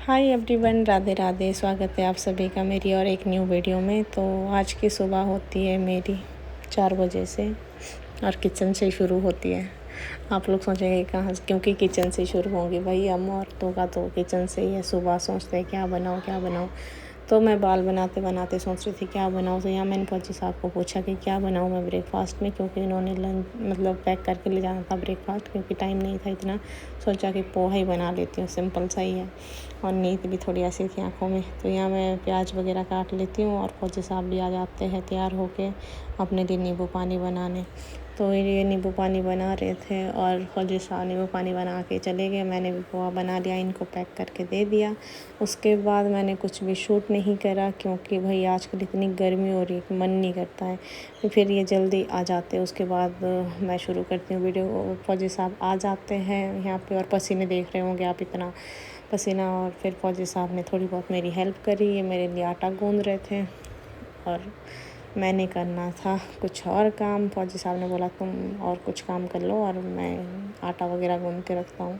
Hi everyone, Radhe Radhe. स्वागत है आप सभी का मेरी और एक न्यू वीडियो में। तो आज की सुबह होती है मेरी 4 बजे से और किचन से शुरू होती है। आप लोग सोचेंगे कहाँ, क्योंकि किचन से शुरू होंगी। भाई हम औरतों का तो किचन से ही है। सुबह सोचते हैं क्या बनाऊँ क्या बनाऊँ। तो मैं बाल बनाते बनाते सोच रही थी क्या बनाऊँ। तो यहाँ मैंने फौजी साहब को पूछा कि क्या बनाऊँ मैं ब्रेकफास्ट में, क्योंकि इन्होंने लंच मतलब पैक करके ले जाना था ब्रेकफास्ट, क्योंकि टाइम नहीं था इतना। सोचा कि पोहा ही बना लेती हूँ, सिंपल सा ही है और नींद भी थोड़ी ऐसी थी आँखों में। तो यहाँ मैं प्याज वगैरह काट लेती हूँ और फौजी साहब भी आ जाते हैं तैयार होके अपने लिए नींबू पानी बनाने। तो ये नींबू पानी बना रहे थे और फौजी साहब नींबू पानी बना के चले गए। मैंने भी पोहा बना लिया, इनको पैक करके दे दिया। उसके बाद मैंने कुछ भी शूट नहीं करा, क्योंकि भाई आजकल इतनी गर्मी हो रही है कि मन नहीं करता है। तो फिर ये जल्दी आ जाते हैं। उसके बाद मैं शुरू करती हूँ वीडियो। फौजी साहब आ जाते हैं यहाँ पे और पसीने देख रहे होंगे आप, इतना पसीना। और फिर फौजी साहब ने थोड़ी बहुत मेरी हेल्प करी। ये मेरे लिए आटा गूँध रहे थे और मैंने करना था कुछ और काम। फौजी साहब ने बोला तुम और कुछ काम कर लो और मैं आटा वगैरह गूँध के रखता हूँ।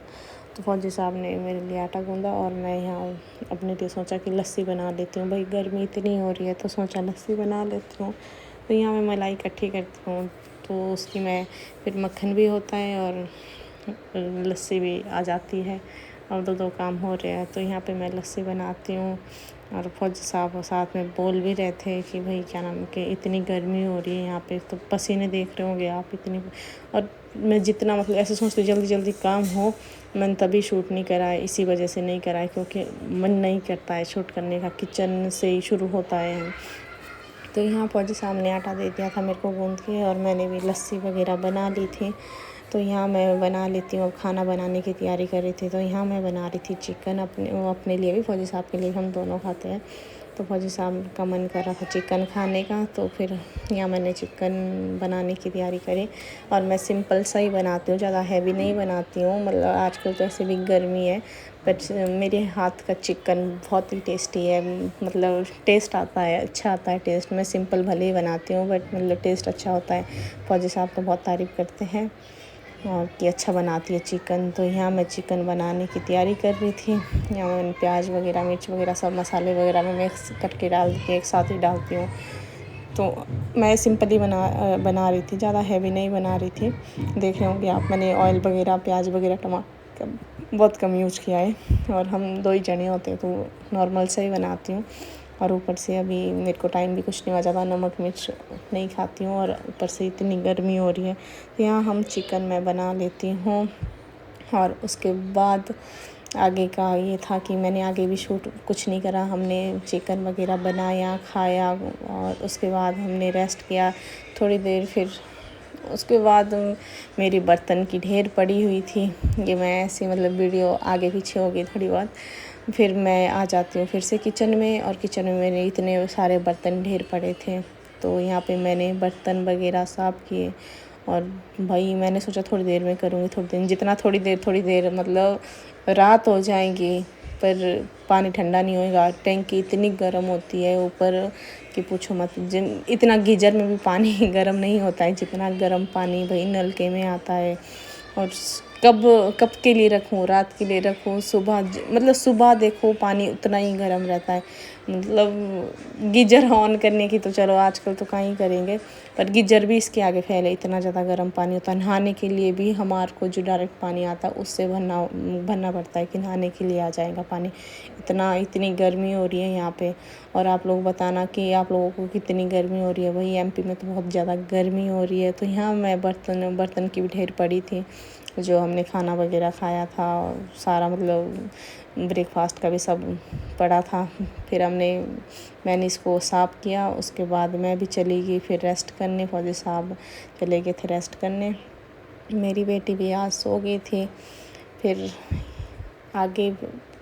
तो फौजी साहब ने मेरे लिए आटा गूँधा और मैं यहाँ अपने लिए सोचा कि लस्सी बना लेती हूँ। भाई गर्मी इतनी हो रही है तो सोचा लस्सी बना लेती हूँ। तो यहाँ मैं मलाई इकट्ठी करती हूँ, तो उसकी मैं फिर मक्खन भी होता है और लस्सी भी आ जाती है और दो काम हो रहे हैं। तो यहाँ पे मैं लस्सी बनाती हूँ और फौजी साहब साथ में बोल भी रहे थे कि भाई क्या नाम के इतनी गर्मी हो रही है यहाँ पे, तो पसीने देख रहे होंगे आप इतनी। और मैं जितना मतलब ऐसे सोचती जल्दी जल्दी काम हो, मैंने तभी शूट नहीं करा है, इसी वजह से नहीं करा है, क्योंकि मन नहीं करता है शूट करने का। किचन से ही शुरू होता है। तो यहाँ फौजी साहब ने आटा दे दिया था मेरे को गूँध के और मैंने भी लस्सी वगैरह बना ली थी। तो यहाँ मैं बना लेती हूँ। अब खाना बनाने की तैयारी कर रही थी। तो यहाँ मैं बना रही थी चिकन अपने लिए भी, फौजी साहब के लिए, हम दोनों खाते हैं। तो फौजी साहब का मन कर रहा था चिकन खाने का, तो फिर यहाँ मैंने चिकन बनाने की तैयारी करी। और मैं सिंपल सा ही बनाती हूँ, ज़्यादा हैवी नहीं बनाती हूँ। मतलब आजकल तो ऐसे भी गर्मी है, बट मेरे हाथ का चिकन बहुत ही टेस्टी है। मतलब टेस्ट आता है, अच्छा आता है टेस्ट। मैं सिंपल भले ही बनाती हूँ बट मतलब टेस्ट अच्छा होता है। फौजी साहब तो बहुत तारीफ़ करते हैं और कि अच्छा बनाती है चिकन। तो यहाँ मैं चिकन बनाने की तैयारी कर रही थी। यहाँ मैंने प्याज वगैरह, मिर्च वगैरह, सब मसाले वगैरह मैं मिक्स करके डाल के एक साथ ही डालती हूँ। तो मैं सिंपल ही बना रही थी, ज़्यादा हैवी नहीं बना रही थी। देख रहे होंगे आप, मैंने ऑयल वगैरह, प्याज वगैरह, टमाटर बहुत कम यूज किया है और हम 2 ही जने होते हैं तो नॉर्मल से ही बनाती हूँ। और ऊपर से अभी मेरे को टाइम भी कुछ नहीं हुआ, ज़्यादा नमक मिर्च नहीं खाती हूँ और ऊपर से इतनी गर्मी हो रही है। तो यहाँ हम चिकन मैं बना लेती हूँ। और उसके बाद आगे का ये था कि मैंने आगे भी शूट कुछ नहीं करा। हमने चिकन वगैरह बनाया, खाया और उसके बाद हमने रेस्ट किया थोड़ी देर। फिर उसके बाद मेरी बर्तन की ढेर पड़ी हुई थी। ये मैं ऐसे मतलब वीडियो आगे पीछे हो गई थोड़ी बहुत। फिर मैं आ जाती हूँ फिर से किचन में और किचन में मेरे इतने सारे बर्तन ढेर पड़े थे। तो यहाँ पे मैंने बर्तन वगैरह साफ़ किए और भाई मैंने सोचा थोड़ी देर में करूँगी, थोड़ी देर जितना थोड़ी देर मतलब रात हो जाएगी पर पानी ठंडा नहीं होएगा। टैंकी इतनी गर्म होती है ऊपर कि पूछो मत। इतना गीजर में भी पानी गर्म नहीं होता है जितना गर्म पानी भाई नलके में आता है। और कब कब के लिए रखूँ, रात के लिए रखूँ, सुबह मतलब सुबह देखो पानी उतना ही गर्म रहता है। मतलब गीजर ऑन करने की तो चलो आजकल तो कहीं करेंगे, पर गीजर भी इसके आगे फैले, इतना ज़्यादा गर्म पानी होता है। नहाने के लिए भी हमारे को जो डायरेक्ट पानी आता है उससे भरना पड़ता है कि नहाने के लिए आ जाएगा पानी। इतनी गर्मी हो रही है यहाँ पे। और आप लोग बताना कि आप लोगों को कितनी गर्मी हो रही है। वही एमपी में तो बहुत ज़्यादा गर्मी हो रही है। तो यहाँ मैं बर्तन की भी ढेर पड़ी थी, जो हमने खाना वगैरह खाया था सारा, मतलब ब्रेकफास्ट का भी सब पड़ा था। फिर मैंने इसको साफ़ किया। उसके बाद मैं भी चली गई फिर रेस्ट करने। फौजी साहब चले गए थे रेस्ट करने। मेरी बेटी भी आज सो गई थी। फिर आगे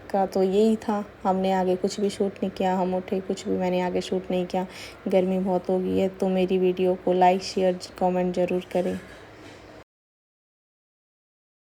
का तो यही था, हमने आगे कुछ भी शूट नहीं किया। हम उठे कुछ भी मैंने आगे शूट नहीं किया। गर्मी बहुत हो गई है। तो मेरी वीडियो को लाइक शेयर कमेंट ज़रूर करें।